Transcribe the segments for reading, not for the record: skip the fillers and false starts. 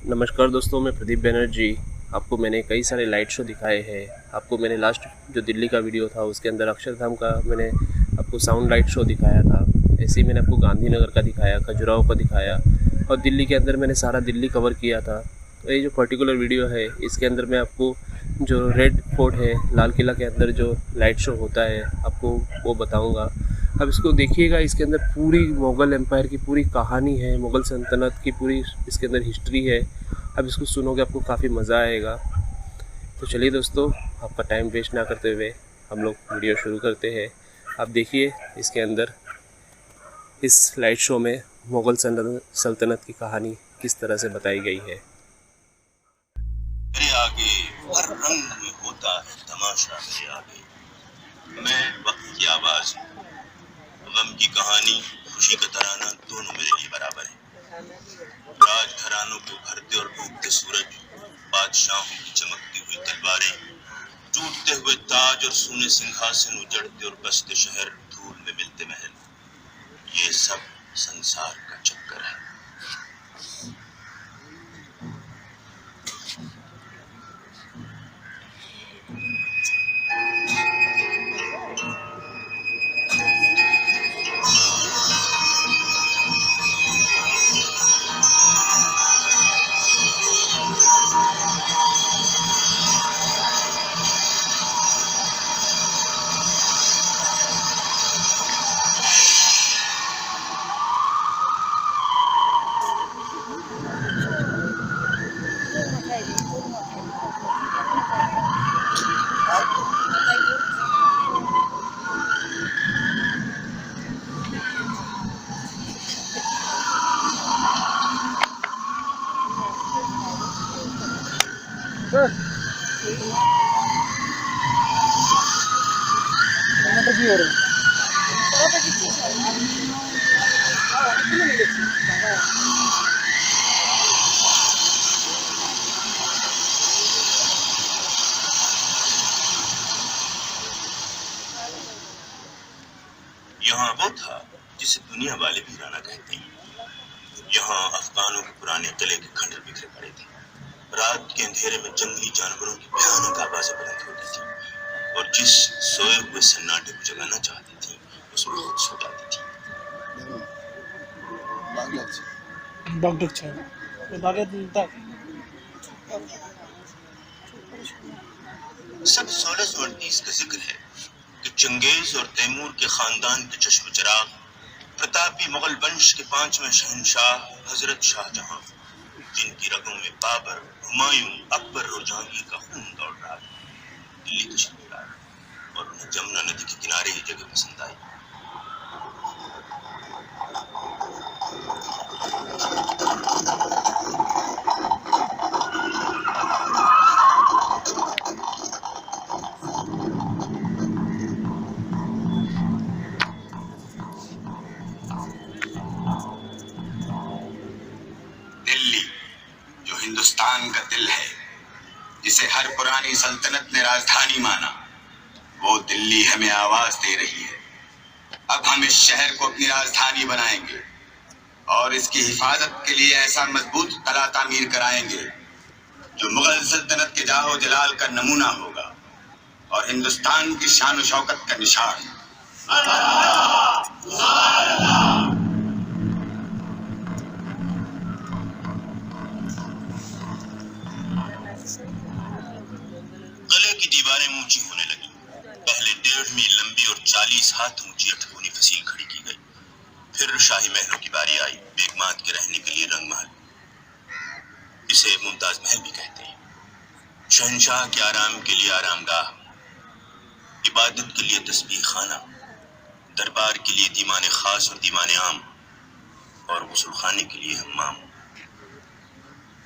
नमस्कार दोस्तों, मैं प्रदीप बैनर्जी। आपको मैंने कई सारे लाइट शो दिखाए हैं। आपको मैंने लास्ट जो दिल्ली का वीडियो था उसके अंदर अक्षरधाम का मैंने आपको साउंड लाइट शो दिखाया था। ऐसे ही मैंने आपको गांधीनगर का दिखाया, खजुराहो का दिखाया और दिल्ली के अंदर मैंने सारा दिल्ली कवर किया था। तो ये जो पर्टिकुलर वीडियो है इसके अंदर मैं आपको जो रेड फोर्ट है, लाल किला के अंदर जो लाइट शो होता है आपको वो बताऊँगा। अब इसको देखिएगा, इसके अंदर पूरी मुग़ल एम्पायर की पूरी कहानी है, मुग़ल सल्तनत की पूरी इसके अंदर हिस्ट्री है। अब इसको सुनोगे आपको काफ़ी मज़ा आएगा। तो चलिए दोस्तों, आपका टाइम वेस्ट ना करते हुए हम लोग वीडियो शुरू करते हैं। आप देखिए इसके अंदर इस लाइट शो में मुग़ल सल्तनत की कहानी किस तरह से बताई गई है। मेरे आगे हर रंग में होता है तमाशा, मेरे आगे मैं वक्त की आवाज़ हूँ। गम की कहानी, खुशी का तराना दोनों मेरे लिए बराबर है। राजघरानों को भरते और डूबते सूरज, बादशाहों की चमकती हुई तलवारें, टूटते हुए ताज और सोने सिंहासन, उजड़ते और बसते शहर, धूल में मिलते महल, ये सब संसार का चक्कर है। यहाँ वो था जिसे दुनिया वाले भी राना कहते हैं। यहाँ अफगानों के पुराने किले के खंडर बिखरे पड़े थे। रात के अंधेरे में जंगली जानवरों की भयानक आवाजें बुलंद होती थी और जिस सोए हुए सन्नाटे को जगाना चाहती थी उसमें खुद सो जाती थी। सन 1638 का जिक्र है कि चंगेज और तैमूर के खानदान के चश्म चिराग, प्रतापी मुगल वंश के 5वें शहंशाह हजरत शाहजहां, जिनकी रगों में बाबर, हुमायूं, अकबर और जहांगीर का खून दौड़ रहा था, दिल्ली तशरीफ लाए और उन्हें जमुना नदी के किनारे ही जगह पसंद आई। दिल्ली जो हिंदुस्तान का दिल है, जिसे हर पुरानी सल्तनत ने राजधानी माना, वो दिल्ली हमें आवाज दे रही है। अब हम इस शहर को अपनी राजधानी बनाएंगे और इसकी हिफाजत के लिए ऐसा मजबूत कला तामीर कराएंगे जो मुगल सल्तनत के जाहो जलाल का नमूना होगा और हिंदुस्तान की शान शौकत का निशान। किले की दीवारें ऊंची होने लगी। पहले 1.5 मील लंबी और 40 हाथ ऊंची अठगोनी फसील खड़ी की गई। फिर शाही महलों की बारी आई, बेगमात के रहने के लिए रंग महल, इसे मुमताज महल भी कहते हैं। शहंशाह के आराम के लिए आरामगाह, इबादत के लिए तस्बीह खाना, दरबार के लिए दीवाने खास और दीवाने आम और गुस्ल खाने के लिए हम्माम।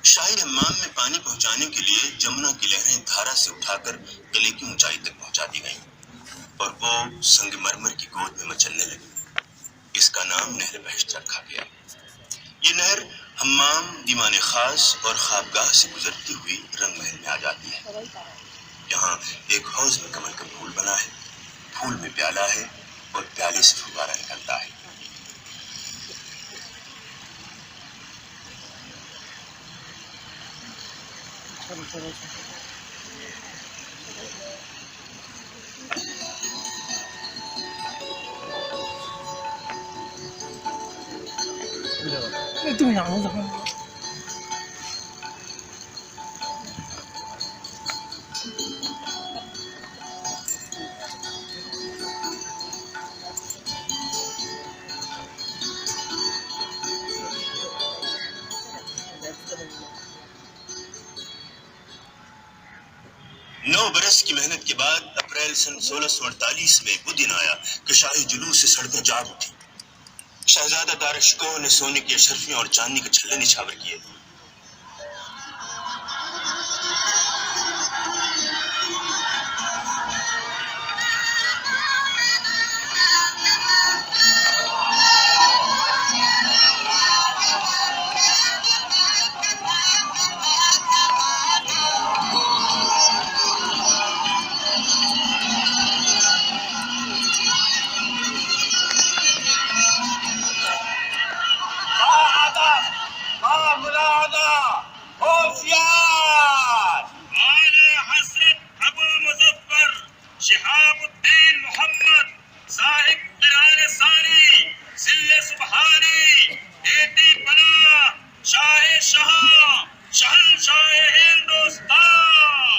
शाही हम्माम में पानी पहुंचाने के लिए जमुना की लहरें धारा से उठाकर किले की ऊंचाई तक पहुंचा दी गईं और वो संगमरमर की गोद में मचलने लगी। इसका नाम नहर बहश्त रखा गया। ये नहर हम्माम, दीवाने खास और ख्वाबगाह से गुजरती हुई रंग महल में आ जाती है। यहाँ एक हौज में कमल का फूल बना है, फूल में प्याला है और प्याले से फुवारा निकलता है। তুমি জানো যখন नौ बरस की मेहनत के बाद अप्रैल सन 1648 में वो दिन आया कि शाही जुलूस से सड़कें जाग उठी। शहजादा दारशिकोह ने सोने की अशरफियां और चांदी के छल्ले निछावर किए। शहाबुद्दीन मोहम्मद साहिब बिलाल सारी जिल्ले सुबहानी बेटी बना शाह शहंशाह हिंदुस्तान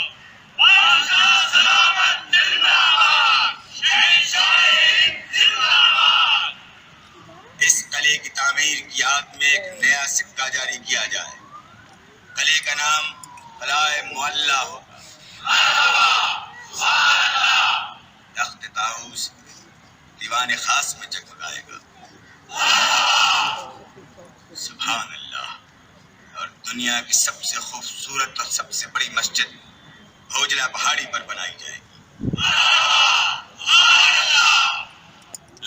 बादशाह सलामत जिंदाबाद शहंशाह जिंदाबाद। इस किले की तामीर की याद में एक नया सिक्का जारी किया जाए। किले का नाम किला-ए मुअल्ला होगा। तख्त ताऊस दीवान खास में जगमगाएगा। सुभान अल्लाह। और दुनिया की सबसे खूबसूरत और सबसे बड़ी मस्जिद भोजला पहाड़ी पर बनाई जाएगी।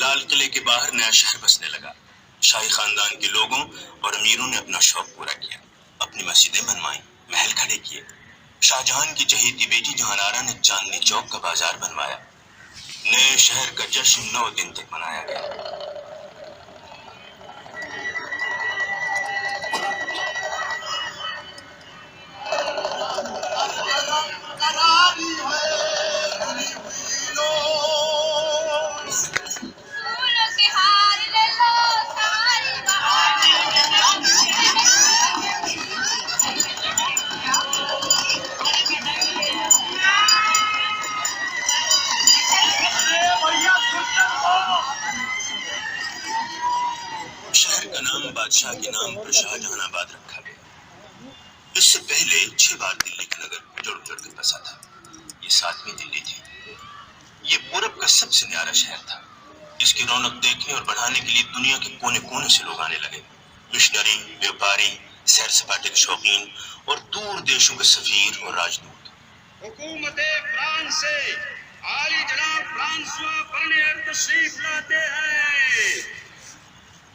लाल किले के बाहर नया शहर बसने लगा। शाही खानदान के लोगों और अमीरों ने अपना शौक पूरा किया, अपनी मस्जिदें बनवाई, महल खड़े किए। शाहजहां की चहेती बेटी जहानारा ने चांदनी चौक का बाजार बनवाया। नए शहर का जश्न 9 दिन तक मनाया गया। शहर का नाम बादशाह के नाम पर शाहजहानाबाद रखा गया। इससे पहले 6 बार दिल्ली का नगर जुड़ कर बसा था। ये 7वीं दिल्ली थी। ये पूरब का सबसे न्यारा शहर था। इसकी रौनक देखने और बढ़ाने के लिए दुनिया के कोने कोने से लोग आने लगे। मिशनरी, व्यापारी, सैर सपाटे के शौकीन और दूर देशों के सफीर और राजदूत। हुकूमत फ्रांस से आली जनाब फ्रांसवा बर्नियर तशरीफ लाते हैं।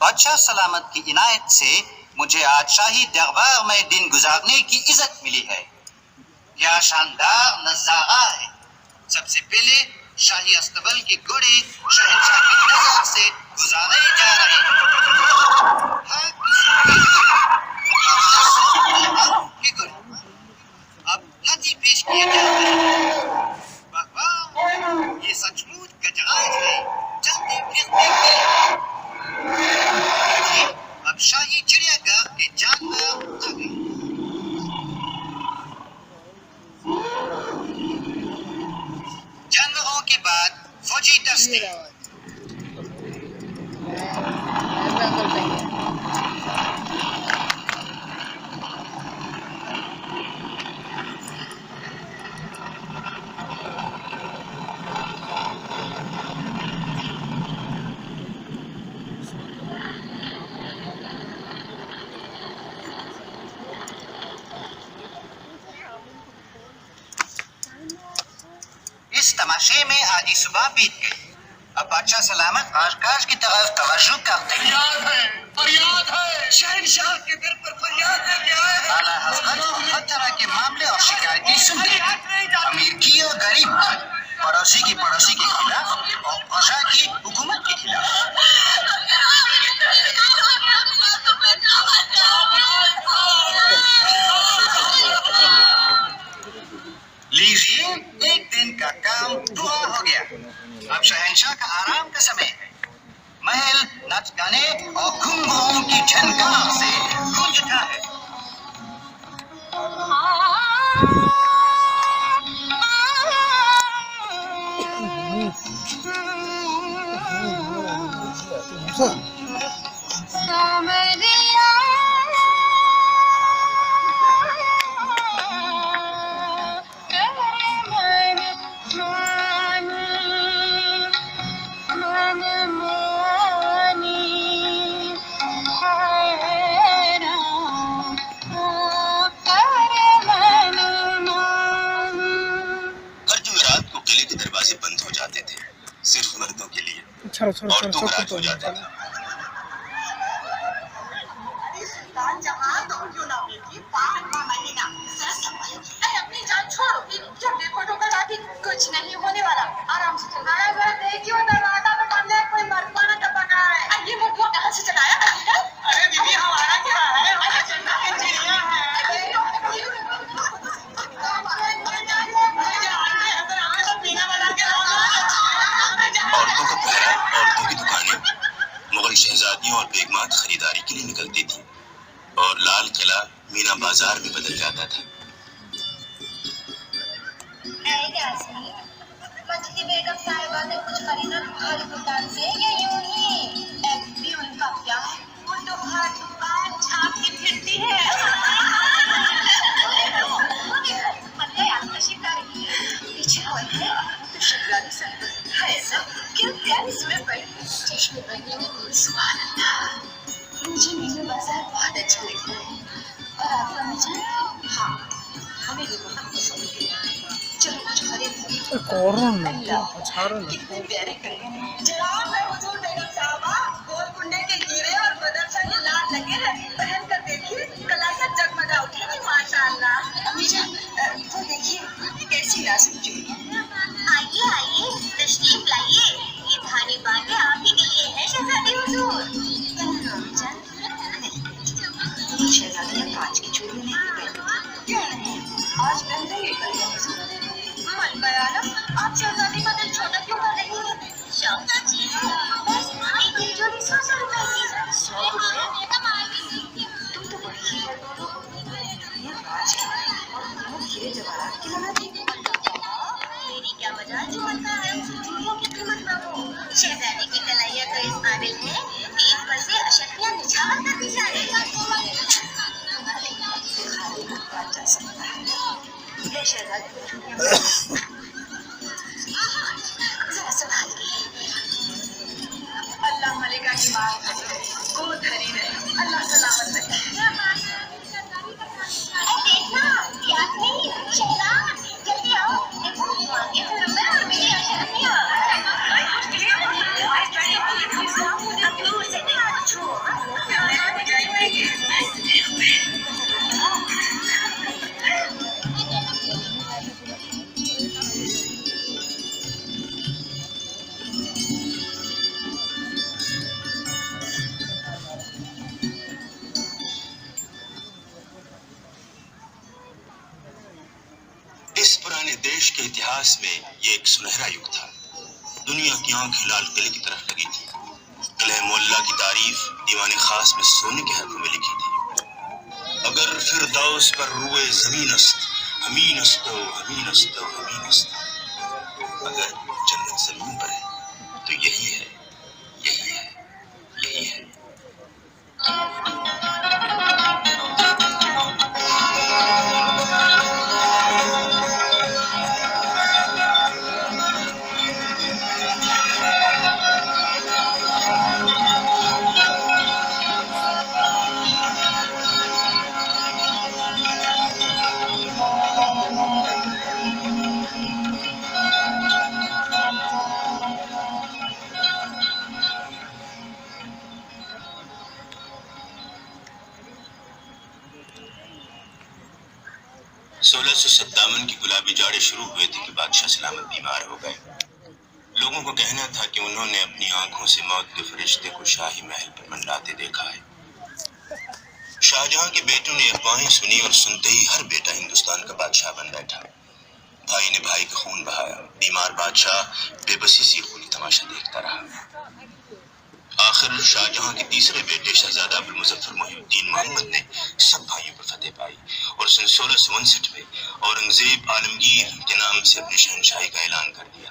बादशाह सलामत की इनायत से मुझे आज शाही दरबार में दिन गुजारने की इज्जत मिली है। क्या शानदार नजारा है। सबसे पहले शाही अस्तबल के घोड़े शहंशाह की नजर से गुजारे जा रहे हैं। हर किसी के घोड़े अब हाथी पेश किए जा रहे हैं। वाह वाह, ये सचमुच गजराज है, चलते फिरते हैं। अब शाही चिड़ियाघर के जानवर आ गए। जानवरों के बाद फौजी दस्ते। इस तमाशे में आधी सुबह बीत गई। अब बादशाह सलामत आकाश की तरफ तवज्जो करते हैं। फरियाद है, शहंशाह के दर पर फरियाद लेके आए हैं। आला हज़रत हर तरह के मामले और शिकायतें सुनते हैं। अमीर की और गरीब की, पड़ोसी के खिलाफ और प्रजा की हुकूमत के खिलाफ। और दुखराज हो जाता था। जहाँ तो क्यों ना बेटी, बाहर का महीना अपनी जान छोड़ो, जब देखो तो कहा कि कुछ नहीं होने वाला, आराम से चलाया गया। देखियो दरवाजा में बंद है, कोई मरदाना टपका है। ये मुझको कहाँ से चलाया? अरे दीदी हमारा क्या है, हमारा चंदा की चिड़िया है। औरतों का पहरा, औरतों की दुकानें, मुगल शहजादियों और बेगमात खरीदारी के लिए निकलती थी और लाल किला मीना बाजार में बदल जाता था। मछली बेगम साहिबा ने कुछ खरीदा तुम्हारी दुकान से या यूं ही? भी उनका क्या है, वो तो हर दुकान छापती फिरती है। पीछे कोई है तो शहजादी साहिबा है, सब क्या प्यारी सूरत पर चश्मे बनने में सुभान अल्लाह। मुझे मीना बाजार बहुत अच्छा लगता है। और आपका मिजाज? हाँ, हमें भी बहुत पसंद है। चलो कुछ खरीद कितने प्यारे कलर हैं। जनाब मैं हुजूर बेगम साहबा, गोल कुंडे के हीरे और बदरसा के लाल लगे हैं, पहन कर देखिए, कलाइयाँ जगमगा उठेंगी माशाअल्लाह। अम्मी जान, वो देखिए कैसी नाजुक चूड़ी। आइए आइए, तशरीफ लाइए, ये धानी बातें आप ही के लिए है शहजादी हुजूर। अम्मी जान, शहजादियाँ कांच की चूड़ी नहीं पहनती। क्यों नहीं? आज पहन रही है। मन बयाना, आप शहजादी का दिल छोटा क्यों कर रही है? शौक चीज है, बस एक ही जोड़ी 100 रुपए की। 100 रुपए? तुम तो बड़ी ही है दोनों। ये कांच है और दोनों हीरे जवाहरात की लगा दी। मेरी क्या वजह जो बनता है उसे चूड़ियों की कीमत ना हो। शहजादी की कलाइयाँ तो इस काबिल है कि इन पर से अशकियाँ निछावर कर दी जाए। जा सकता है शहजादी, जरा संभाल के। अल्लाह मलिका की बात को धरी रहे, अल्लाह सलामत रखे। देखना याद नहीं शहजाद, जल्दी आओ, देखो आगे तो रुपए और मेरी अशकियाँ। अब दूर से देखो छो। इस पुराने देश के इतिहास में ये एक सुनहरा युग था। दुनिया की आंखें लाल किले की तरफ लगी थी। किले मोहल्ला की तारीफ दीवाने खास में सोने के हरफ में लिखी थी। अगर फिरदौस पर रुए ज़मीन अस्त, हमीन अस्तो, हमीन अस्तो, हमीन अस्तो। अगर जन्नत ज़मीन पर है तो यही है, यही है, यही है। की गुलाबी जाड़े शुरू हुए थे कि बादशाह सलामत बीमार हो गए। लोगों को कहना था कि उन्होंने अपनी आंखों से मौत के फरिश्ते को शाही महल पर मंडराते देखा है। शाहजहां के बेटों ने अफवाहें सुनी और सुनते ही हर बेटा हिंदुस्तान का बादशाह बन बैठा। भाई ने भाई का खून बहाया। बीमार बादशाह बेबसी से खूनी तमाशा देखता रहा। आखिर शाहजहां के तीसरे बेटे शहजादा अब्दुल मुजफ्फर मोहिउद्दीन मोहम्मद ने सब भाइयों पर फतेह पाई और सन 1659 में औरंगजेब आलमगीर के नाम से अपनी शहंशाही का ऐलान कर दिया।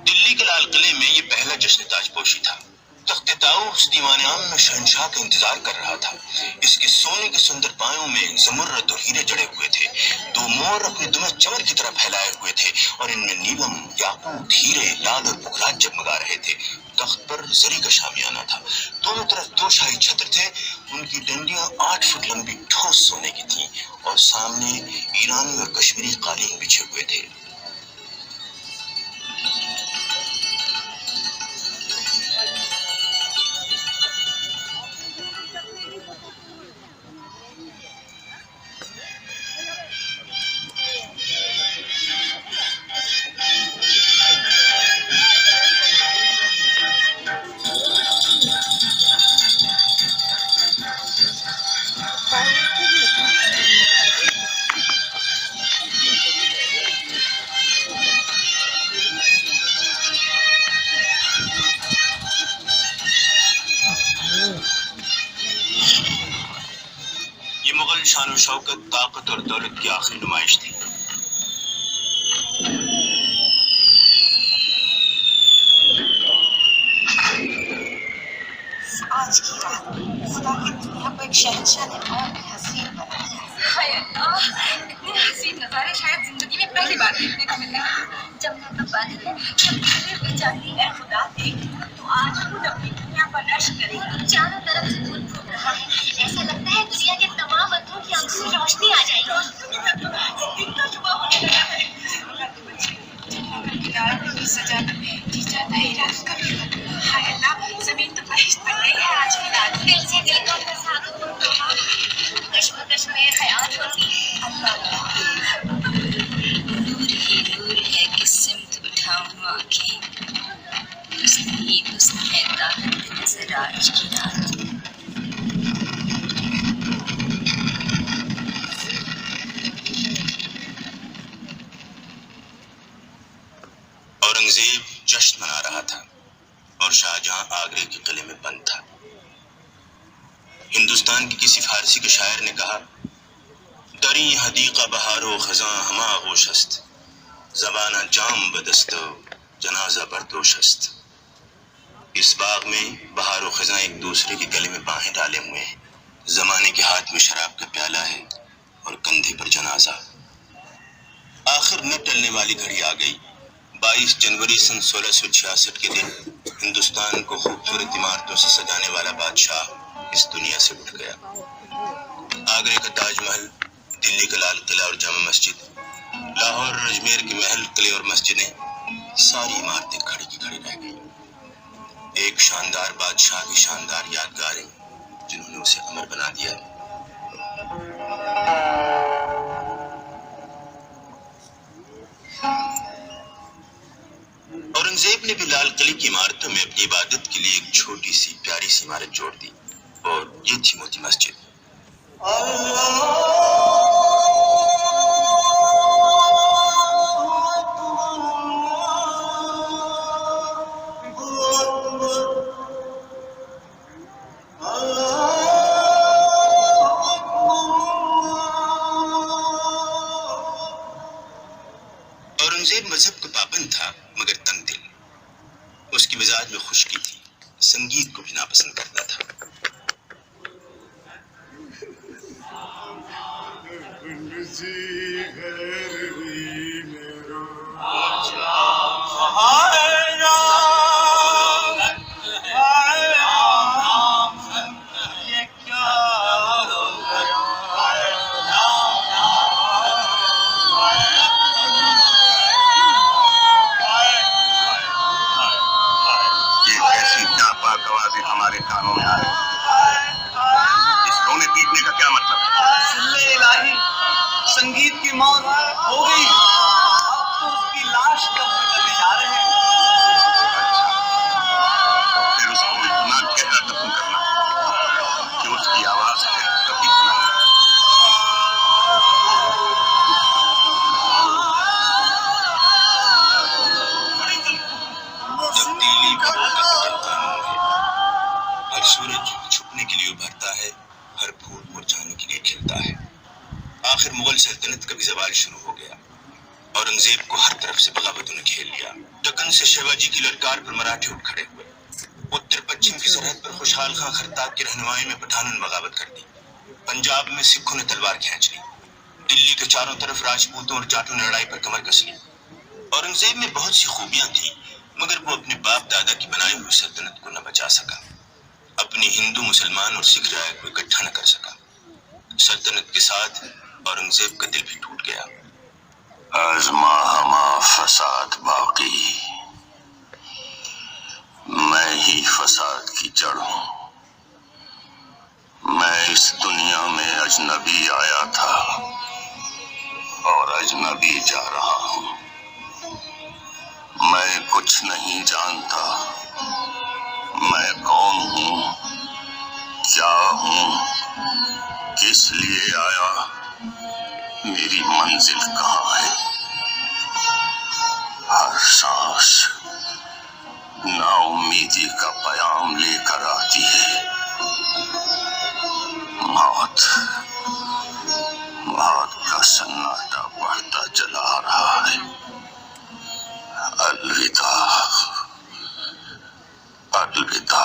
दिल्ली के लाल किले में ये पहला जश्न ताजपोशी था। तख्त ताऊस दीवान आम में शहंशाह का इंतजार कर रहा था। इसके सोने के सुंदर पायों में ज़मुर्रद और हीरे जड़े हुए थे। दो मोर अपने दुमे चमर की तरह फैलाए हुए थे और इनमें नीलम, याकूत, हीरे, लाल और पुखराज जगमगा रहे थे। तख्त पर जरी का शामियाना था। दोनों तरफ दो शाही छत्र थे। उनकी डंडियां 8 फुट लंबी ठोस सोने की थीं और सामने ईरानी और कश्मीरी कालीन बिछे हुए थे। ये मुगल शान शौकत, ताकत और दौलत की आखिरी नुमाइश थी। आज की रात खुदा की दुनिया को एक शहंशाह ने और भी हसीन बना दिया। हाय अल्लाह, इतने हसीन नज़ारे शायद जिंदगी में पहली बार देखने को मिले। जब मैं तो बात है जब पूरे बेजाती है खुदा देख तो आज खुद अपनी दुनिया पर रश्क करेगा। चारों तरफ से फूल फूट रहा है, ऐसा लगता है दुनिया के तमाम अर्थों की आंखों से रोशनी आ जाएगी। दिन का सुबह होने लगा है। सजावट जी चाहता है रात का भी। हाय अल्लाह, जमीन तो बारिश बन गई है आज की रात। दिल से दिल का फसाद कश्मकश में हयात होती है। अल्लाह दूर ही दूर है किस सिमत उठाऊं आंखें, हुस्न ही हुस्न है ताकत नजर आज की रात। औरंगजेब जश्न मना रहा था और शाहजहां आगरे के किले में बंद था। हिंदुस्तान के किसी फारसी के शायर ने कहा, दरी हदीका बहारो खजां हमा गोशस्त, ज़बाना जाम बदस्त जनाजा बरदोशस्त। इस बाग में बहारो खजां एक दूसरे के गले में बाहें डाले हुए हैं। जमाने के हाथ में शराब का प्याला है और कंधे पर जनाजा। आखिर न टलने वाली घड़ी आ गई। 22 जनवरी सन 1666 के दिन हिंदुस्तान को खूबसूरत इमारतों से सजाने वाला बादशाह इस दुनिया से उठ गया। आगरे का ताजमहल, दिल्ली का लाल किला और जामा मस्जिद, लाहौर और अजमेर के महल, किले और मस्जिदें, सारी इमारतें खड़ी की खड़ी रह गई। एक शानदार बादशाह की शानदार यादगारें जिन्होंने उसे अमर बना दिया। औरंगजेब ने भी लाल किले की इमारतों में अपनी इबादत के लिए एक छोटी सी प्यारी सी इमारत जोड़ दी और ये थी मोती मस्जिद। औरंगजेब मजहब का पाबंद था मगर तंग दिल। उसकी मिजाज में खुश्की थी, संगीत को भी नापसंद करता था। हमारे कानों में आ रही इस रोने पीटने का क्या मतलब है? इलाही, संगीत की मौत हो गई, अब तो उसकी लाश कब्र करने जा रहे हैं। अच्छा, फिर उसको इतना गहरा दफन करना कि उसकी आवाज फिर कभी सुना नहीं। तब्दीली वक्त का कठिन कानून है। हर सूरज छुपने के लिए उभरता है, हर फूल मुरझाने के लिए खिलता है। आखिर मुगल सल्तनत का भी ज़वाल शुरू हो गया। औरंगजेब को हर तरफ से बगावतों ने घेर लिया। दक्कन से शिवाजी की ललकार पर मराठे उठ खड़े हुए। उत्तर पश्चिम पश्चिम की सरहद पर खुशहाल खां खरताब की रहनुमाई में पठानों ने बगावत कर दी। पंजाब में सिखों ने तलवार खींच ली। दिल्ली के चारों तरफ राजपूतों और जाटों ने लड़ाई पर कमर कस ली। औरंगजेब में बहुत सी खूबियां थी, मगर वो अपने बाप दादा की बनाई हुई सल्तनत को न बचा सका। अपनी हिंदू, मुसलमान और सिख राय को इकट्ठा न कर सका। सल्तनत के साथ औरंगजेब का दिल भी टूट गया। आजमा हमा फसाद बाकी, मैं ही फसाद की जड़ हूँ। मैं इस दुनिया में अजनबी आया था और अजनबी जा रहा हूँ। मैं कुछ नहीं जानता, मैं कौन हूँ, क्या हूँ, किस लिए आया, मेरी मंजिल कहाँ है। हर सांस नाउम्मीदी का पैगाम लेकर आती है। मौत का सन्नाटा बढ़ता चला रहा है। अलविदा, अलविदा।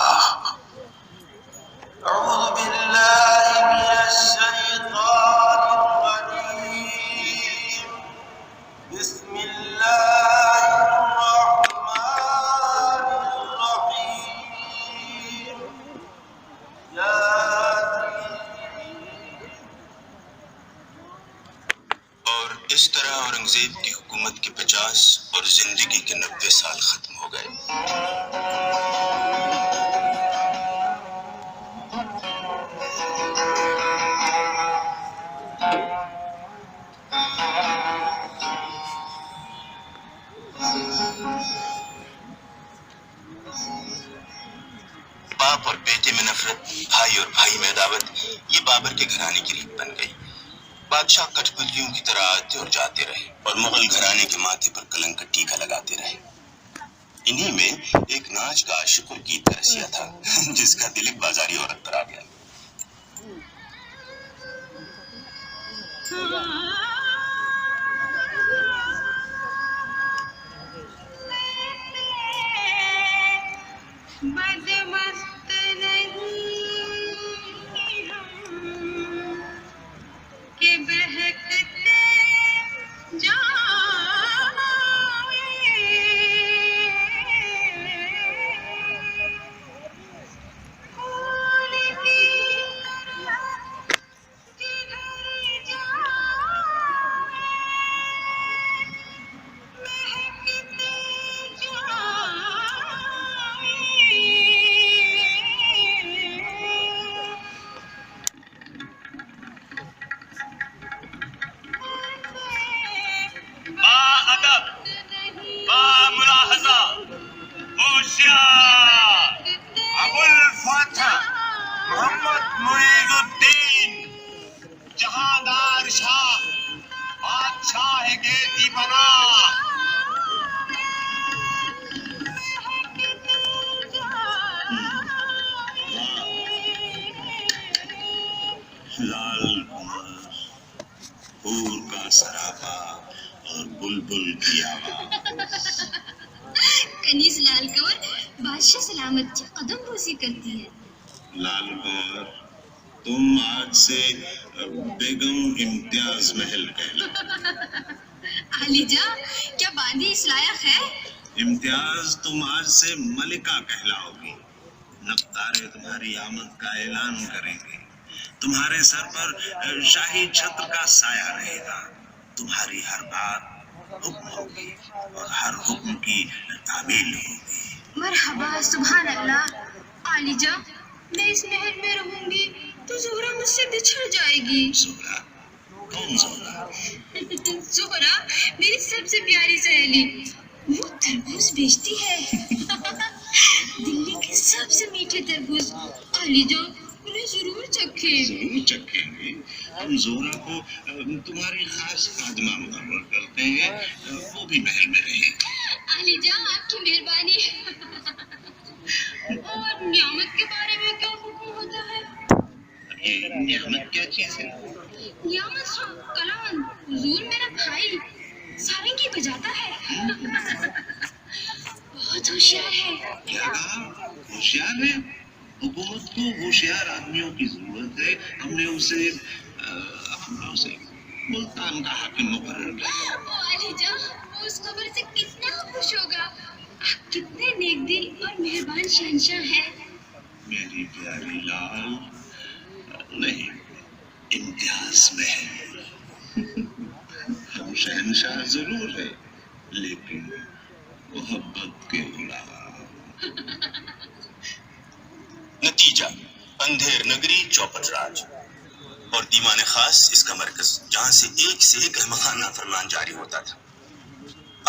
इस तरह औरंगजेब की हुकूमत के 50 और जिंदगी के 90 साल खत्म हो गए। बाप और बेटे में नफरत, भाई और भाई में अदावत, ये बाबर के घराने की रीत बन गई। बादशाह कठपुतलियों की तरह आते और जाते रहे और मुगल घराने के माथे पर कलंक का टीका लगाते रहे। इन्हीं में एक नाच का आशिक और गीत का रसिया था, जिसका दिल एक बाजारी औरत पर आ गया। मस्त नहीं हम के बहकते जाए, फूल की तरह किधर जाए, महकते मोहम्मद मुईजुद्दीन जहांदार शाह बादशाह के दीवाना। लाल कुमार, हूर का सरापा और बुलबुल की आवाज। कनीज लाल कौर बादशाह सलामत की कदम बोसी करती है। लाल कौर, तुम आज से बेगम इम्तियाज महल कहला। आलीजा, क्या बांदी इस लायक है? इम्तियाज, तुम आज से मलिका कहलाओगी। नफ्तारे तुम्हारी आमद का ऐलान करेंगे। तुम्हारे सर पर शाही छत्र का साया रहेगा। तुम्हारी हर बात हुक्म होगी और हर हुक्म की तामील होगी। मरहबा, सुभान अल्लाह। आलीजा, मैं इस महल में रहूंगी तो ज़ोहरा मुझसे बिछड़ जाएगी। ज़ोहरा? कौन ज़ोहरा? ज़ोहरा मेरी सबसे प्यारी सहेली, वो तरबूज बेचती है। दिल्ली के सबसे मीठे तरबूज। आलीजा, उन्हें जरूर चखें। जरूर चखेंगे। हम ज़ोहरा को तुम्हारी खास खादमा मुकर्रर करते हैं, वो भी महल में रहे। आलीजा, आपकी मेहरबानी। और नियामत के बारे में क्या हुक्म होता है? ये नियामत क्या चीज है? नियामत कलाम हुजूर मेरा भाई सारंगी बजाता है। बहुत होशियार है। क्या कहा? होशियार है? हुकूमत को होशियार आदमियों की जरूरत है। हमने उसे मुल्तान का हाकिम मुकर्रर किया। वालिजा, वो उस खबर से कितना खुश होगा। आप कितने नेक दिल और मेहरबान शहंशाह हैं। मेरी प्यारी लाल, नहीं, इम्तियाज में है। हम शहंशाह जरूर है, लेकिन मोहब्बत के गुलाम। नतीजा, अंधेर नगरी चौपट राज और दीवान खास इसका मरकज, जहां से एक अहमकाना फरमान जारी होता था।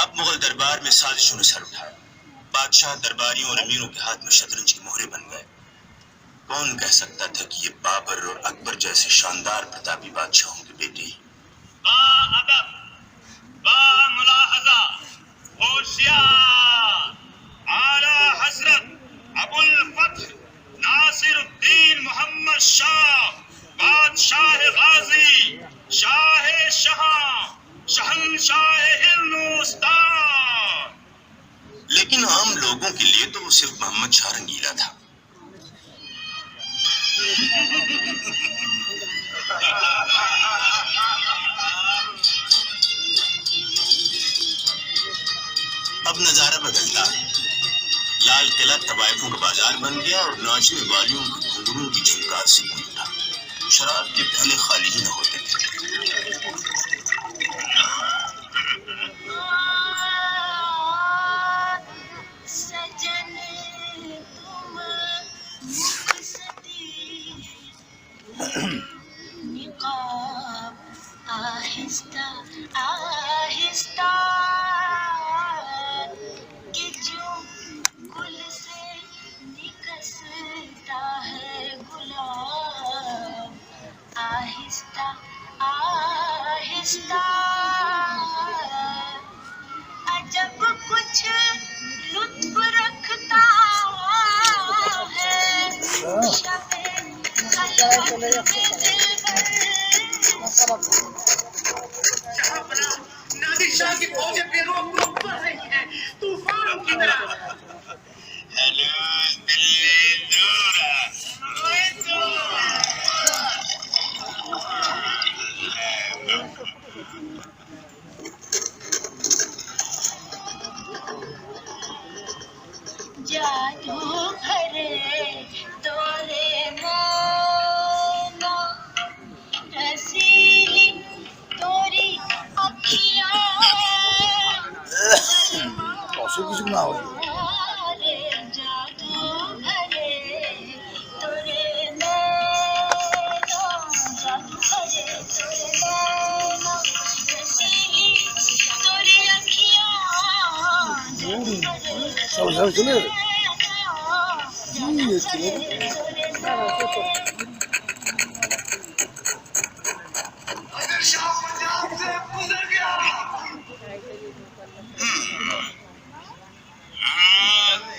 अब मुगल दरबार में साजिशों ने सर उठाया। बादशाह दरबारियों और अमीरों के हाथ में शतरंज की मोहरे बन गए। कौन कह सकता था कि ये बाबर और अकबर जैसे शानदार प्रतापी बादशाहों के बेटे ही। बाअदब, बामुलाहजा, होशियार, आला हजरत अबुल फत्ह नासिरुद्दीन मोहम्मद शाह, बादशाह गाजी, शाह शहां, शहंशाह हिंदुस्तान। लेकिन आम लोगों के लिए तो वो सिर्फ मोहम्मद शाह रंगीला था। अब नजारा बदलता है। लाल किला तवायफों का बाजार बन गया और नाचने वालियों के घुंघरूं की झुनकार से गूंज उठा। शराब के प्याले खाली ही न होते थे। सजन तुम मुखसदी निकाब आहिस्ता आहिस्ता कि जो गुल से निकसता है गुलाब आहिस्ता आहिस्ता अजब कुछ लुत्फ रखता है शबे खलवत में नादिर शाह की फौजें बेरोक टोक बढ़ रही हैं, तूफान की तरह। हेलो दिल्ली दूरा, जादू भरे तोरे नैना रसीली तोरी अखियाँ रे जादू भरे तोरे नैना जादू भरे तोरे नैना रसीली तोरी अखियाँ नादिर शाह पंजाब से गुजर गया।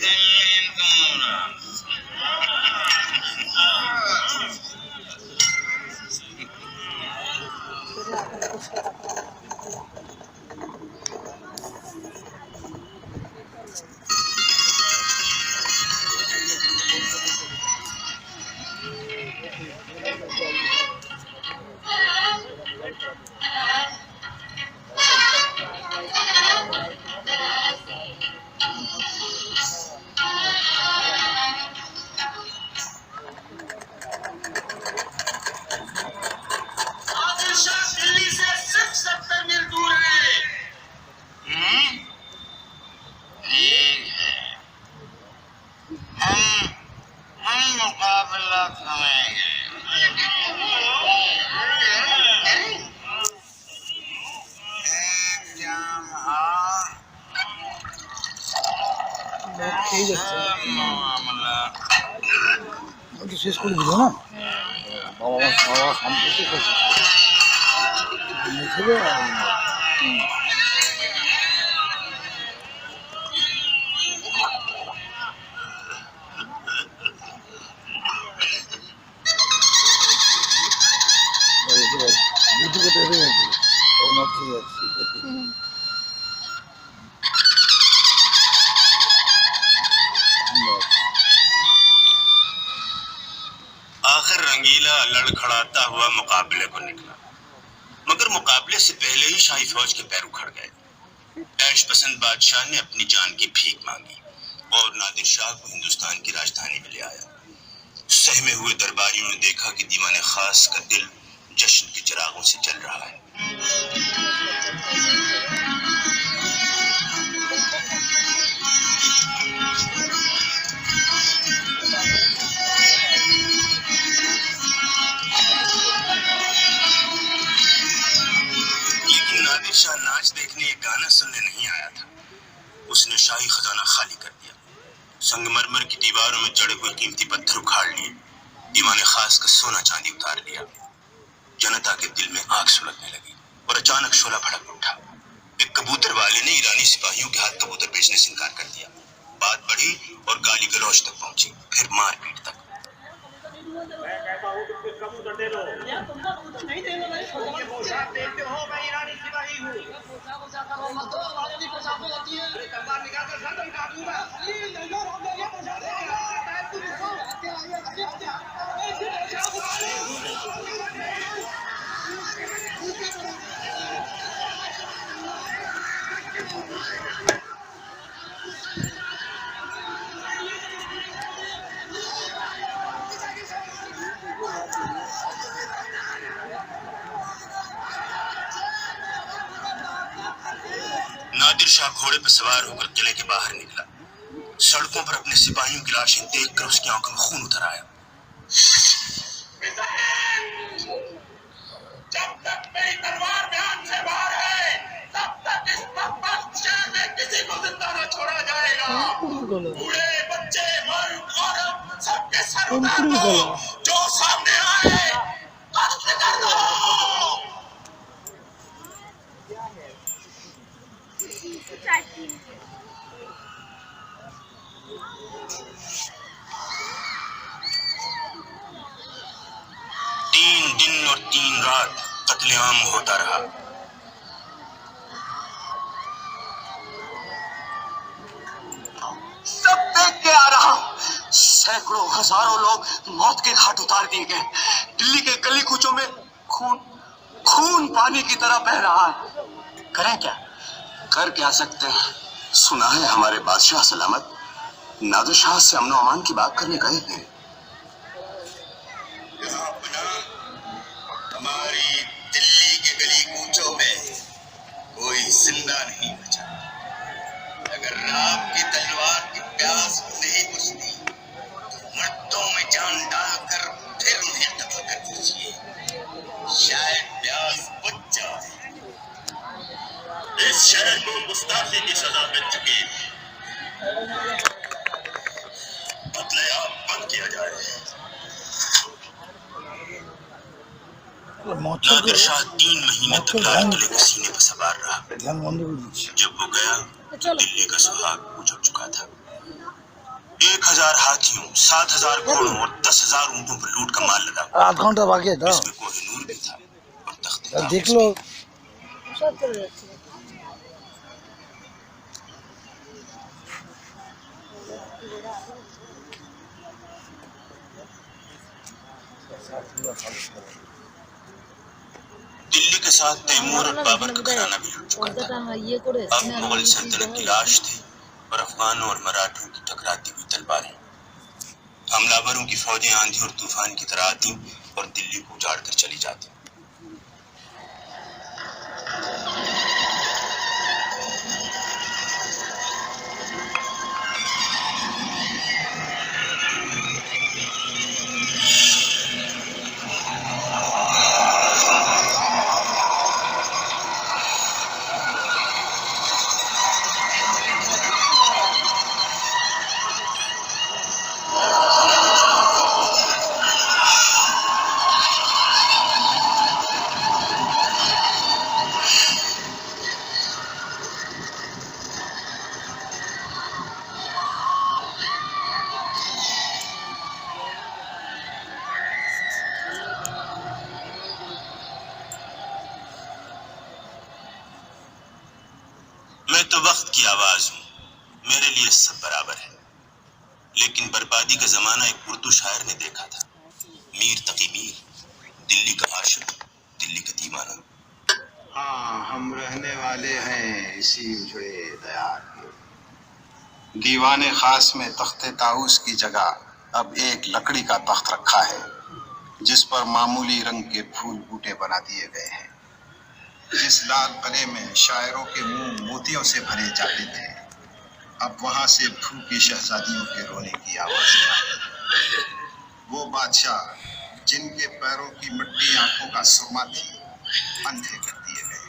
दिल्ली दूरा। नादिर शाह दिल्ली से सिर्फ 70 मील दूर है। ठीक है, हम मुकाबला करेंगे। মামলা শেষ করে দিল না বাবা বাবা সম্পর্কে लड़खड़ाता हुआ मुकाबले को निकला, मगर मुकाबले से पहले ही शाही फौज के पैर उखड़ गए। ऐश पसंद बादशाह ने अपनी जान की भीख मांगी और नादिर शाह को हिंदुस्तान की राजधानी में ले आया। सहमे हुए दरबारियों ने देखा कि दीवाने खास का दिल जश्न के चिरागों से जल रहा है। लेकिन नादिर शाह नाच देखने या गाना सुनने नहीं आया था। उसने शाही खजाना खाली कर दिया, संगमरमर की दीवारों में जड़े हुए कीमती पत्थर उखाड़ लिए, दीवाने खास का सोना चांदी उतार लिया। जनता के दिल में आग सुलगने लगी और अचानक शोला भड़क उठा। एक कबूतर वाले ने ईरानी सिपाहियों के हाथ कबूतर बेचने से इनकार कर दिया। बात बढ़ी और गाली गलौज तक पहुंची, फिर मारपीट तक। नादिर शाह घोड़े पर सवार होकर किले के बाहर निकला। सड़कों पर अपने सिपाहियों की लाशें देखकर उसकी आंखों में खून उतर आया। जब तक मेरी तलवार म्यान से बाहर है, तब तक इस बदबख्त शहर में किसी को जिंदा न छोड़ा जाएगा। बूढ़े, बच्चे, मर्द, औरत, सबके सर उतार दो। जो सामने आए, कत्ल कर दो। तीन दिन और 3 रात कत्लेआम होता रहा। सब देख के आ रहा हूं, सैकड़ों हजारों लोग मौत के घाट उतार दिए गए। दिल्ली के गली कूचों में खून खून पानी की तरह बह रहा है। करें क्या? कर क्या सकते हैं? सुना है हमारे बादशाह सलामत नादिर शाह से अमन अमान की बात करने गए हैं। यहाँ बना हमारी दिल्ली के गली कूचों में कोई जिंदा नहीं बचा। अगर आपकी तलवार की प्यास नहीं बुझती तो मर्दों में जान डालकर फिर उन्हें दफा कर दीजिए, शायद प्यास बुझ जाए। इस शहर को गुस्ताखी की सजा मिल चुकी है, कत्लेआम बंद किया जाए। नादिर शाह 3 महीने तक लाल किले के सीने पर सवार रहा। जब वो गया तो दिल्ली का सुहाग उजड़ चुका था। 1000 हाथियों, 7000 घोड़ों और 10,000 ऊंटों पर लूट का माल लदा। आध घंटा बाकी था। इसमें कोहिनूर भी था और तख्त देख लो। दिल्ली के साथ तैमूर और बाबर का घराना भी लुट चुका था। अब मुगल सल्तनत की लाश थी और अफगानों और मराठों की टकराती हुई तलवारें। हमलावरों की फौजें आंधी और तूफान की तरह आती और दिल्ली को उजाड़ कर चली जाती। मैं तो वक्त की आवाज हूँ, मेरे लिए सब बराबर है। लेकिन बर्बादी का जमाना एक उर्दू शायर ने देखा था, मीर तकी मीर। दिल्ली का आशिक, दिल्ली का दीवाना। हाँ, हम रहने वाले हैं इसी उजड़े दयार के। दीवाने खास में तख्ते ताऊस की जगह अब एक लकड़ी का तख्त रखा है, जिस पर मामूली रंग के फूल बूटे बना दिए गए हैं। जिस लाल किले में शायरों के मुंह मोतियों से भरे जाते थे, अब वहां से भूखी शहजादियों के रोने की आवाज़ें आई। वो बादशाह जिनके पैरों की मिट्टी आंखों का सुरमा थी, अंधे कर दिए गए।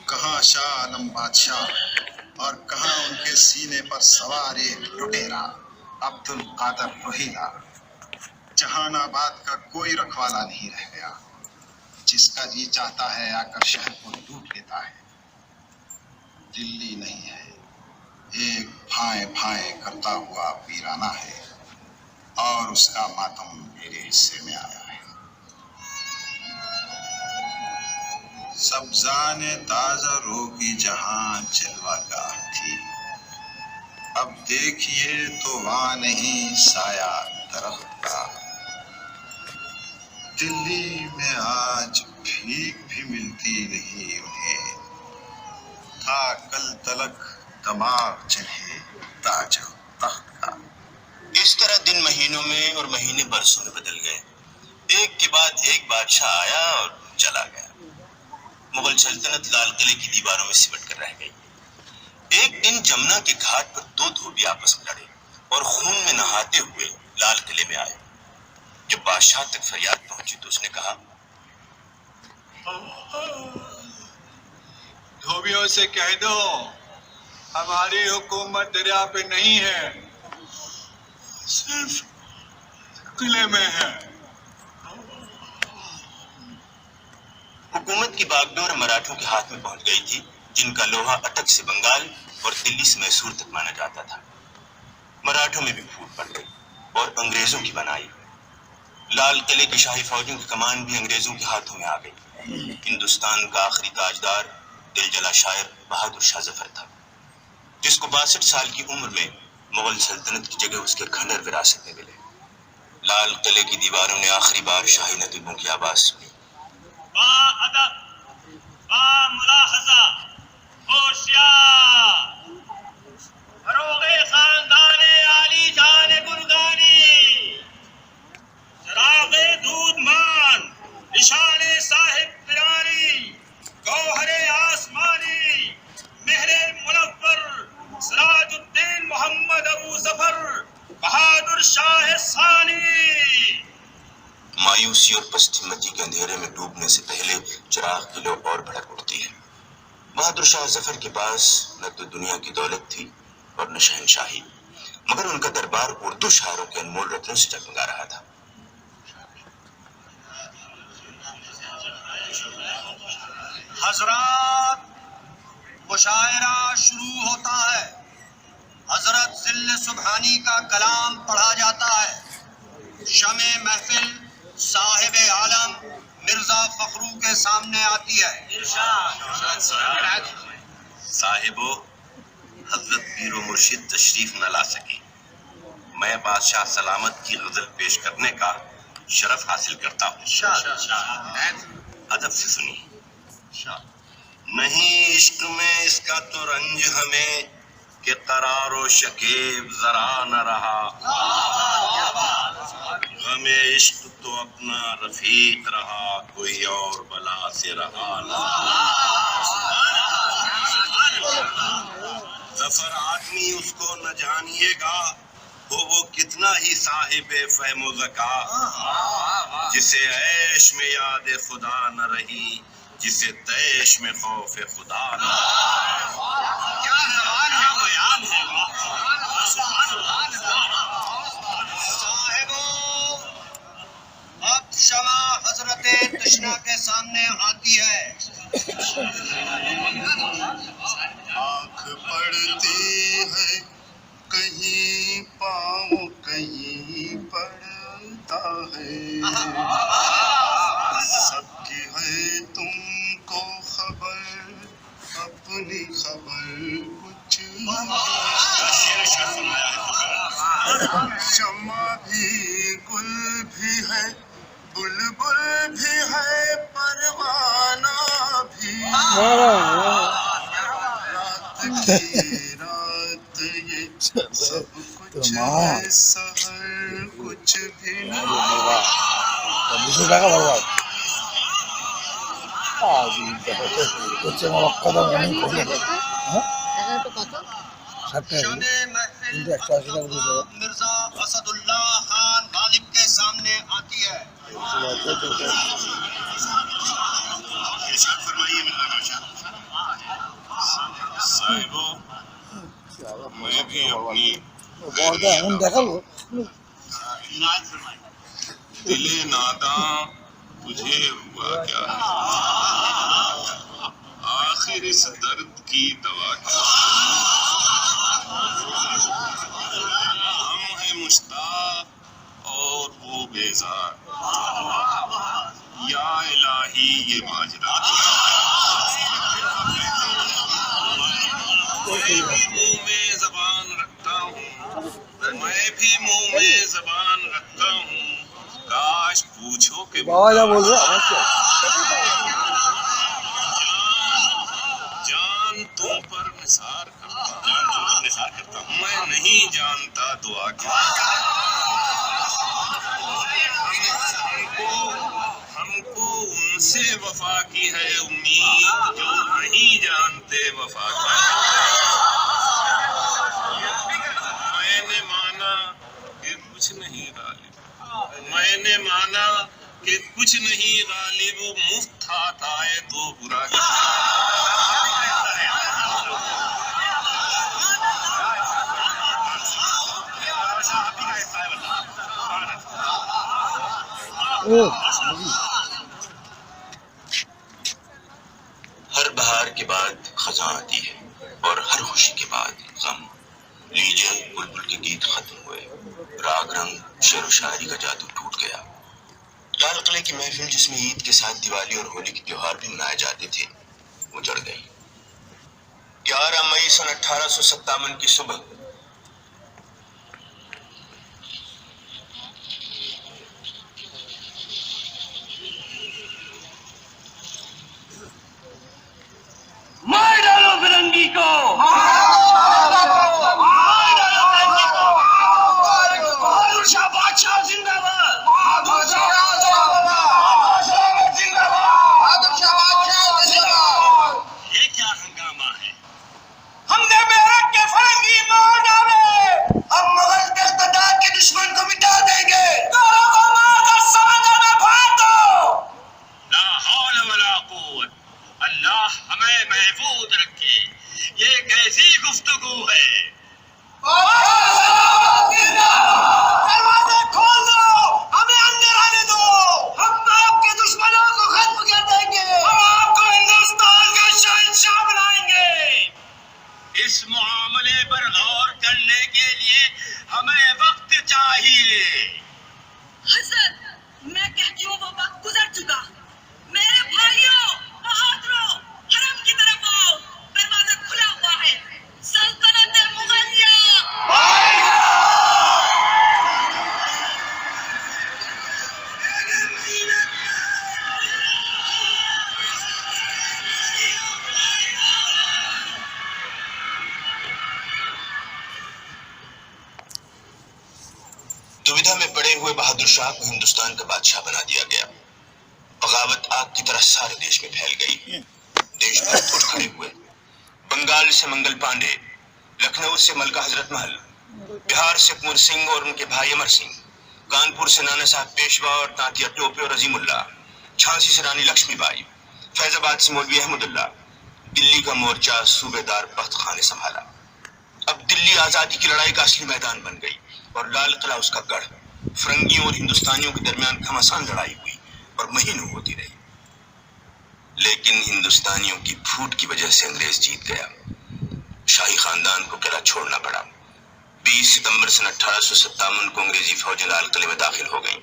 कहाँ शाह आलम बादशाह और कहाँ उनके सीने पर सवार एक लुटेरा अब्दुल कादर रोहिला। जहानाबाद का कोई रखवाला नहीं रह गया। जिसका जी चाहता है आकर शहर को लूट लेता है। दिल्ली नहीं है, एक फाए फाए करता हुआ वीराना है, और उसका मातम मेरे हिस्से में आया है। सब्जाने ताजा रो की जहां जलवागाह थी, अब देखिए तो वहां नहीं साया दरख्त का। दिल्ली में आज भीख भी मिलती नहीं उन्हें, था कल तलक दमाग जिन्हें ताज तख्त का। इस तरह दिन महीनों में और महीने बरसों में बदल गए। एक के बाद एक बादशाह आया और चला गया। मुगल सल्तनत लाल किले की दीवारों में सिमट कर रह गई। एक दिन जमुना के घाट पर दो धोबी आपस में लड़े और खून में नहाते हुए लाल किले में आए। जब बादशाह तक फरियाद पहुंची तो उसने कहा, धोबियों से कह दो हमारी हुकूमत दरिया पे नहीं है, सिर्फ किले में है। हुकूमत की बागडोर मराठों के हाथ में पहुंच गई थी, जिनका लोहा अटक से बंगाल और दिल्ली से मैसूर तक माना जाता था। मराठों में भी फूट पड़ गई और अंग्रेजों की बनाई। लाल किले की शाही फौजों की कमान भी अंग्रेजों के हाथों में आ गई। हिंदुस्तान का आखिरी ताजदार दिलजला शायर बहादुर शाह जफर था, जिसको 62 साल की उम्र में मुगल सल्तनत की जगह उसके खंडर विरासत में मिले। लाल किले की दीवारों ने आखिरी बार शाही नतीबों की आवाज सुनी। मुलाहजा होशियार फरोगे खानदाने आली जाने गुलगानी चरागे दूधमान निशाने साहिब पिरानी गौहरे आसमानी मेहरे मुनव्वर सिराजुद्दीन मोहम्मद अबू जफर बहादुर शाह सानी। मायूसी और पश्चिमती के अंधेरे में डूबने से पहले चिराग की लो और भड़क उठती है। बहादुर शाह जफर के पास न तो दुनिया की दौलत थी और न शहनशाही, मगर उनका दरबार उर्दू शायरों के अनमोल रत्नों से जगमगा रहा था। हजरात, मुशायरा शुरू होता है। हजरत जिल्ल सुबहानी का कलाम पढ़ा जाता है। शमे महफिल साहिब आलम मिर्जा फखरू के सामने आती है। साहिबो, हजरत पीरो मुर्शिद तशरीफ न ला सके। मैं बादशाह सलामत की गजल पेश करने का शरफ हासिल करता हूँ। अदब से सुनिए। नहीं इश्क में इसका तो रंज हमें कि करारो शकीब जरा न रहा। हमें इश्क तो अपना रफीक रहा, कोई और बला से रहा न। जफर आदमी उसको न जानिएगा, वो कितना ही साहिब फहमो ज़का, जिसे ऐश में याद खुदा न रही, जिसे तैश में खौफ खुदा न। क्या जवान है, बयान है। साहिबो, अब शमा हजरत तशना के सामने आती है। आँख पड़ती है कहीं पाँव कहीं पड़ता है, सबकी है तुमको खबर, अपनी खबर कुछ शमा भी गुल भी है, बुलबुल भी है परवाना भी रात की रात ये सब कुछ है सहर कुछ भी नहीं 200 টাকা বরবাদ হচ্ছে আমার অক্কাদা অনেক কমে হ্যাঁ 60 টাকা কিন্তু 180 টাকা দিতে मिर्जा असदुल्लाह खान गालिब के सामने आती है। इरशाद फरमाइए मिर्जा बादशाह। साहिबो मैं भी अपनी বড়দা এমন দেখালো दिले नादा तुझे हुआ क्या है आखिर इस दर्द की दवा क्या हम हैं मुश्ताक और वो बेजार या इलाही ये माजरा मैं भी मुंह में जबान रखता हूँ काश पूछो कि बाबा क्या बोल रहे हैं जान तुम पर निसार करता हूँ मैं नहीं जानता दुआ क्या हमको उनसे वफा की है उम्मीद जो नहीं जानते वफा क्या मैंने माना कि कुछ नहीं गालिब मुफ्त हाथ आए तो बुरा हर बहार के बाद खजा आती है और हर खुशी के बाद गम लीजिए बुलबुल के गीत खत्म हुए राग रंग शेर व शायरी का जादू टूट गया लाल किले की महफिल जिसमें ईद के साथ दिवाली और होली के त्योहार भी मनाए जाते थे वो जड़ गई 11 मई सन 1857 की सुबह मार डालो फिरंगी को बादशाह जिंदाबाद ये क्या हंगामा है हमने मेरठ के फरंगी मार डाले हम मुगल इख्तिदार के दुश्मन को मिटा देंगे ला हौल वला कुव्वत अल्लाह हमें महफूज रखे ये कैसी गुफ्तगू है दरवाजे खोल दो हमें अंदर आने दो हम आपके दुश्मनों को खत्म कर देंगे हम आपको हिंदुस्तान का शहंशाह बनाएंगे इस मामले पर गौर करने के लिए हमें वक्त चाहिए हसन मैं कहती हूँ वो वक्त गुजर चुका मेरे भाइयों बहादुरों हरम की तरफ आओ दरवाजा खुला हुआ है सल्तनत मुगलिया दुविधा में पड़े हुए बहादुर शाह को हिंदुस्तान का बादशाह बना दिया गया बगावत आग की तरह सारे देश में फैल गई देश भर उठ खड़े हुए बंगाल से मंगल पांडे लखनऊ से मलका हजरत महल बिहार से कुंवर सिंह और उनके भाई अमर सिंह कानपुर से नाना साहब पेशवा और तांतिया टोपे और अजीमुल्ला झांसी से रानी लक्ष्मीबाई फैजाबाद से मौलवी अहमदुल्ला दिल्ली का मोर्चा सूबेदार बख्त खान ने संभाला अब दिल्ली आजादी की लड़ाई का असली मैदान बन गई और लाल किला उसका गढ़ फरंगियों और हिंदुस्तानियों के दरमियान घमासान लड़ाई हुई और महीनों होती रही लेकिन हिंदुस्तानियों की फूट की वजह से अंग्रेज जीत गया शाही खानदान को किला छोड़ना पड़ा 20 सितंबर सन 1857 को अंग्रेजी फौजें लाल किले में दाखिल हो गईं।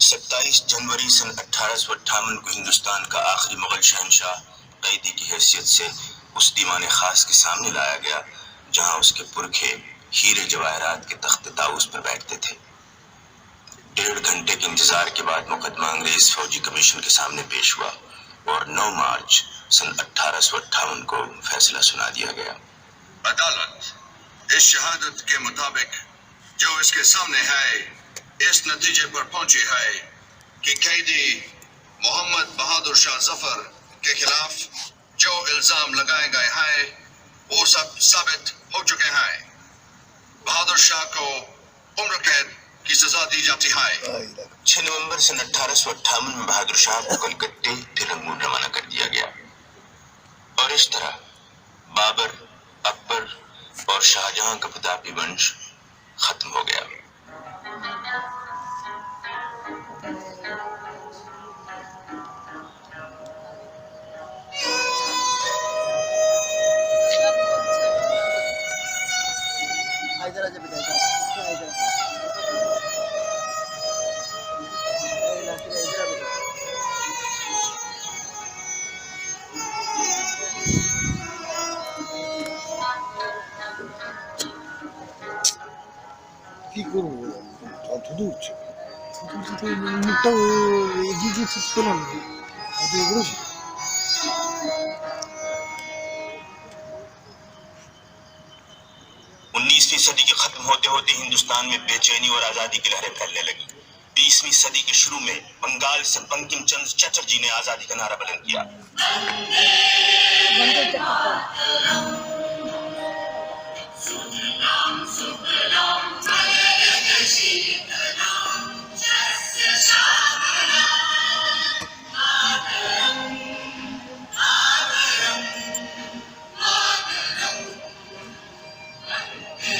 ستائیس جنوری سن 1858 کو ہندوستان کا آخری مغل شہنشاہ قیدی کی حیثیت سے اس دیوان خاص کے سامنے لایا گیا جہاں اس کے پرکھے ہیرے جواہرات کے تخت طاؤس پر بیٹھتے تھے۔ 1.5 گھنٹے کے انتظار کے بعد مقدمہ انگریز فوجی کمیشن کے سامنے پیش ہوا اور 9 مارچ سن 1858 کو فیصلہ سنا دیا گیا۔ عدالت اس شہادت کے مطابق جو اس کے سامنے ہے اس نتیجے پر پہنچی ہے کہ قیدی محمد بہادر شاہ ظفر کے خلاف جو الزام لگائے گئے ہیں وہ سب ثابت ہو چکے ہیں۔ بہادر شاہ کو عمر قید کی سزا دی جاتی ہے۔ 6 نومبر سن 1858 میں بہادر شاہ کو کلکتے پھر رنگون روانہ کر دیا گیا اور اس طرح بابر، اکبر اور شاہجہاں کا پرتاپی ونش ختم ہو گیا۔ কি করবো যত দূর মুখটা এগিয়ে গিয়ে ঠিক করলাম অত এগুলোছি। 19ویں صدی کے ختم ہوتے ہوتے ہندوستان میں بے چینی اور آزادی کی لہریں پھیلنے لگی۔ 20ویں صدی کے شروع میں بنگال سے بنکم چندر چٹر جی نے آزادی کا نعرہ بلند کیا۔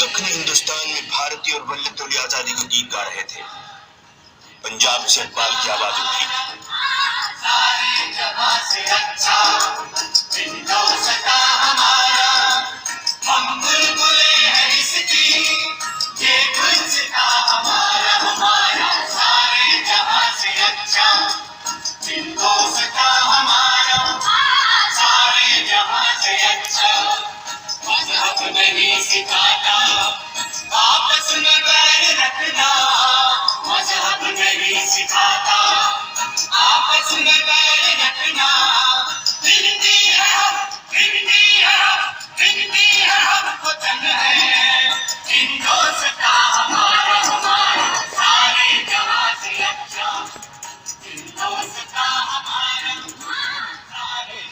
دکنی ہندوستان میں بھارتی اور ولتولی آزادی کا گیت گا رہے تھے۔ پنجاب سے اقبال کی آواز اٹھی۔ نہیں سکھاتا آپس میں بیر رکھنا، مذہب نہیں سکھاتا آپس میں بیر رکھنا، بنتی ہے ہم وطن ہے ہندوستاں ہمارا سارے جہاں سے اچھا، ہندوستاں ہمارا سارے۔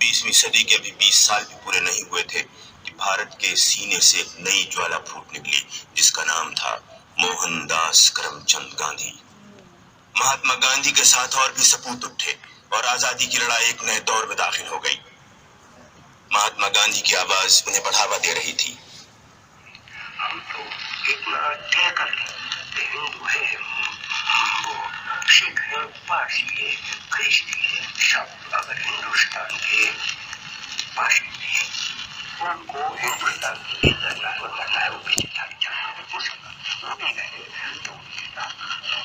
20ویں صدی کے ابھی 20 سال بھی پورے نہیں ہوئے تھے کہ بھارت کے سینے سے ایک نئی جوالا پھوٹ نکلی جس کا نام تھا موہن داس کرم چند گاندھی۔ مہاتما گاندھی کے ساتھ اور بھی سپوت اٹھے اور آزادی کی لڑائی ایک نئے دور میں داخل ہو گئی۔ مہاتما گاندھی کی آواز انہیں بڑھاوا دے رہی تھی۔ ہم تو اتنا طے کر لیں ہندو ہے، وہ سکھ ہے، پارسی ہے، کرسچن ہے، سب اگر ہندوستان کے باشندے ہیں ان کو ہندوستان کی عزت کرنا ہے، وہ پیچھے چالی جانا ہے، وہ بھی رہے تو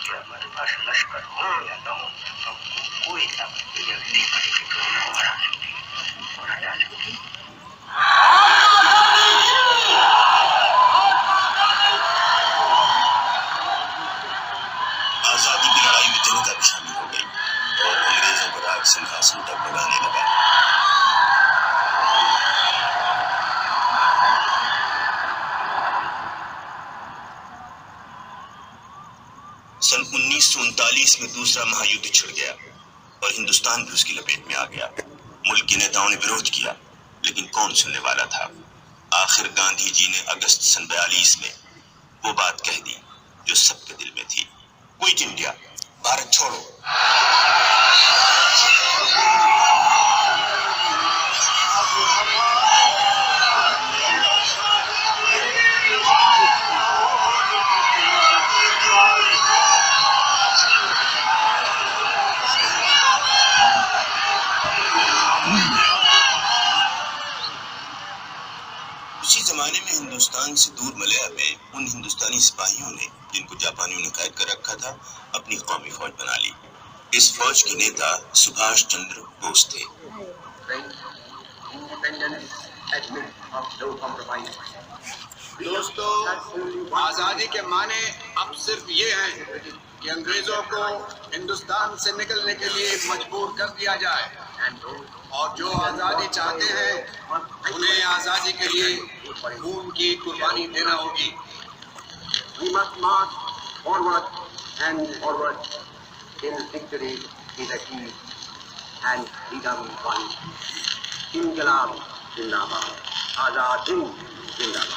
ہمارے پاس لشکر ہو یا نہ ہو ہم کو کوئی طاقت نہیں پڑے گی تو ہم ہرا سکتے ہیں اور ہٹا سکتے ہیں۔ آزادی کی لڑائی میں جنتا بھی شامل ہو گئی اور انگریزوں کو راج سنگھاسن ڈگمگانے لگا۔ سن 1939 میں دوسرا مہا یدھ چھڑ گیا اور ہندوستان بھی اس کی لپیٹ میں آ گیا۔ ملک کے نیتاؤں نے وروධ کیا لیکن کون سننے والا تھا؟ آخر گاندھی جی نے اگست سن 42 میں وہ بات کہہ دی جو سب کے دل میں تھی، کوئٹ انڈیا، بھارت چھوڑو۔ हिंदुस्तान से दूर मलया में उन हिंदुस्तानी सिपाहियों ने जिनको जापानियों ने कैद कर रखा था अपनी कौमी फौज बना ली। इस फौज के नेता सुभाष चंद्र बोस थे। दोस्तों, आजादी के माने अब सिर्फ ये हैं कि अंग्रेजों को हिंदुस्तान से निकलने के लिए मजबूर कर दिया जाए, और जो आजादी चाहते हैं उन्हें आजादी के लिए खून की कुर्बानी देना होगी। We must march forward and forward till victory is achieved and freedom won. इंकलाब जिंदाबाद, आजाद हिंद जिंदाबाद।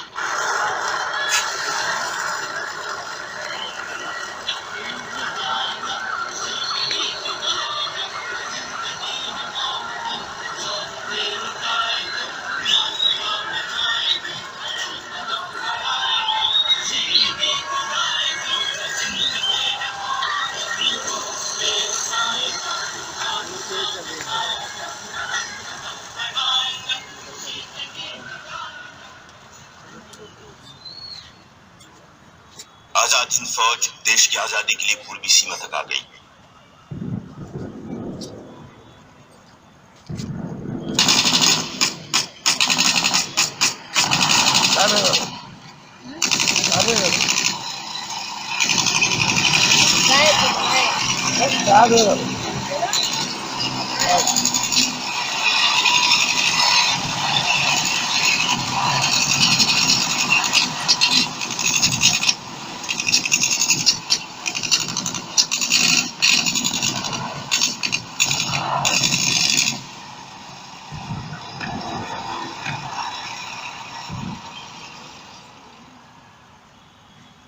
आजाद हिंद फौज देश की आजादी के लिए पूर्वी सीमा तक आ गई।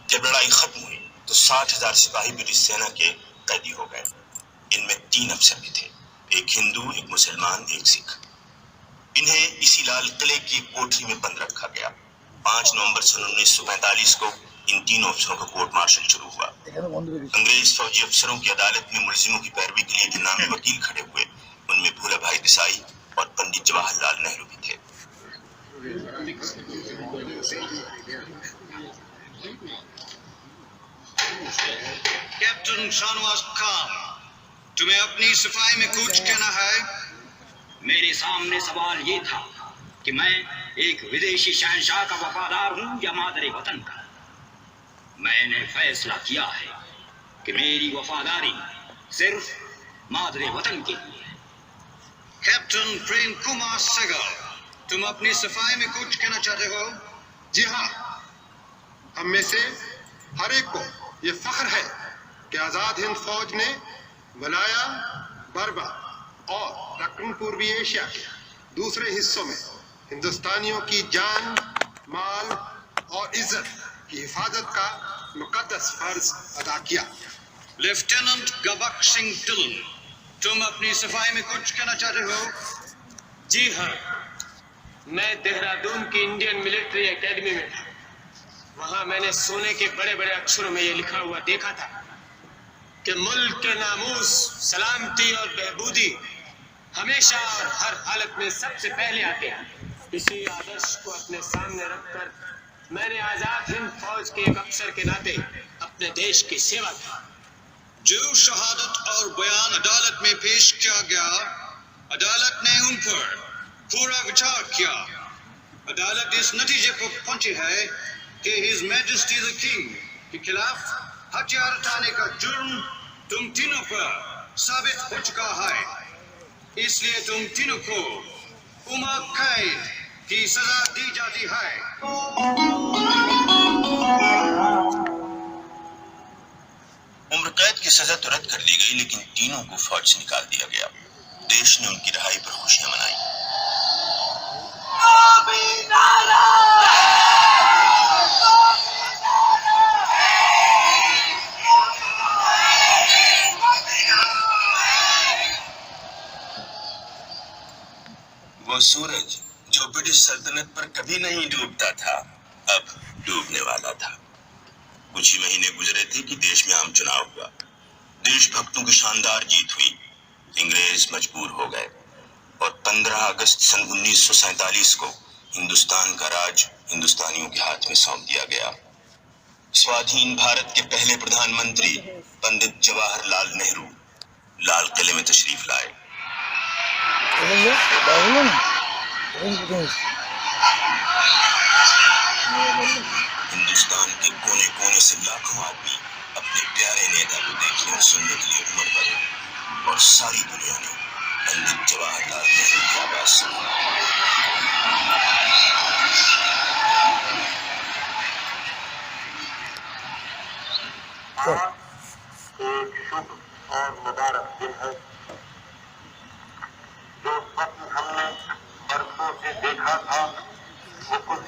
जब लड़ाई खत्म हुई तो 60,000 सिपाही ब्रिटिश सेना के कैदी हो गए। इनमें 3 अफसर भी थे, एक हिंदू, एक मुसलमान, एक सिख। इन्हें इसी लाल किले की कोठरी में बंद रखा गया। 5 नवंबर सन 1945 को इन 3 अफसरों का कोर्ट मार्शल शुरू हुआ। अंग्रेज फौजी अफसरों की अदालत में मुलजिमों की पैरवी के लिए जो नामी वकील खड़े हुए, उनमें भूला भाई देसाई और पंडित जवाहरलाल नेहरू भी थे। कैप्टन शाहनवाज खान, तुम्हें अपनी सफाई में कुछ कहना है? मेरे सामने सवाल ये था कि मैं एक विदेशी शहंशाह का वफादार हूँ या मादरे वतन का। मैंने फैसला किया है कि मेरी वफादारी सिर्फ मादरे वतन के लिए। कैप्टन प्रेम कुमार सहगल, तुम अपनी सफाई में कुछ कहना चाहते हो? जी हाँ, हम में से हर एक को ये फख्र है कि आजाद हिंद फौज ने मलाया, बर्मा और दक्कन पूर्वी एशिया के दूसरे हिस्सों में हिंदुस्तानियों की जान, माल और इज्जत की हिफाजत का मुकद्दस फर्ज अदा किया। लेफ्टिनेंट गबक सिंह ढिल्लन, तुम अपनी सफाई में कुछ कहना चाहते हो? जी हाँ, मैं देहरादून की इंडियन मिलिट्री एकेडमी में था। वहाँ मैंने सोने के बड़े बड़े अक्षरों में ये लिखा हुआ देखा था कि मुल्क के नामूस, सलामती और बहबूदी हमेशा और हर हालत में सबसे पहले आते हैं। इसी आदर्श को अपने सामने रखकर मैंने आजाद हिंद फौज के एक अफसर के नाते अपने देश की सेवा की। जो शहादत और बयान अदालत में पेश किया गया, अदालत ने उन पर पूरा विचार किया। अदालत इस नतीजे पर पहुंची है कि हिज मैजेस्टी द किंग के खिलाफ हथियार उठाने का जुर्म तुम तीनों पर साबित हो चुका है। इसलिए तुम तीनों को उम्र कैद की सजा दी जाती है। उम्र कैद की सजा तो रद्द कर दी गई, लेकिन तीनों को फौज से निकाल दिया गया। देश ने उनकी रिहाई पर खुशियां मनाई। वो सूरज जो ब्रिटिश सल्तनत पर कभी नहीं डूबता था, अब डूबने वाला था। कुछ ही महीने गुजरे थे कि देश में आम चुनाव हुआ। देशभक्तों की शानदार जीत हुई। अंग्रेज मजबूर हो गए और 15 अगस्त सन 1947 को हिंदुस्तान का राज हिंदुस्तानियों के हाथ में सौंप दिया गया। स्वाधीन भारत के पहले प्रधानमंत्री पंडित जवाहरलाल नेहरू लाल किले में तशरीफ लाए। हिंदुस्तान के कोने कोने से लाखों आदमी अपने प्यारे नेता को देखने और सुनने के लिए उमड़ पड़े और सारी दुनिया ने पंडित जवाहरलाल नेहरू की आवाज सुनी। एक शुभ और मुबारक दिन है। जो स्वप्न हमने बरसों से देखा था वो कुछ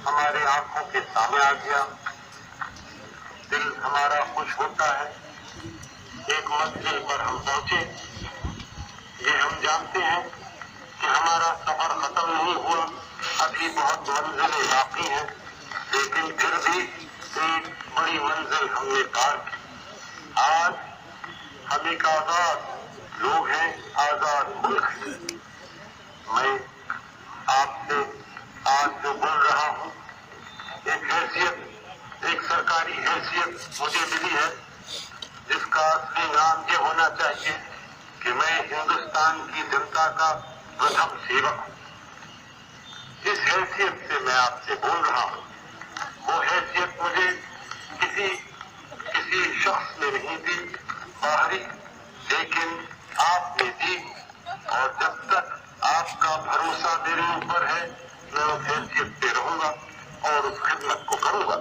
हमारे आंखों के सामने आ गया। दिल हमारा खुश होता है। एक मंजिल पर हम पहुंचे। ये हम जानते हैं कि हमारा सफर खत्म नहीं हुआ, अभी बहुत मंजिलें बाकी हैं, लेकिन फिर भी एक बड़ी मंजिल हमने पार की। आज हम एक आजाद लोग हैं, आजाद मुल्क है। मैं आपसे आज जो बोल रहा हूँ, एक हैसियत, एक सरकारी हैसियत मुझे मिली है, जिसका असली नाम ये होना चाहिए कि मैं हिंदुस्तान की जनता का प्रथम सेवक हूँ। इस हैसियत से मैं आपसे बोल रहा हूँ। वो हैसियत मुझे किसी शख्स ने नहीं दी बाहरी, लेकिन आपने दी, और जब तक आपका भरोसा मेरे ऊपर है मैं उस हैसियत पे रहूंगा और उस खिदमत को करूंगा।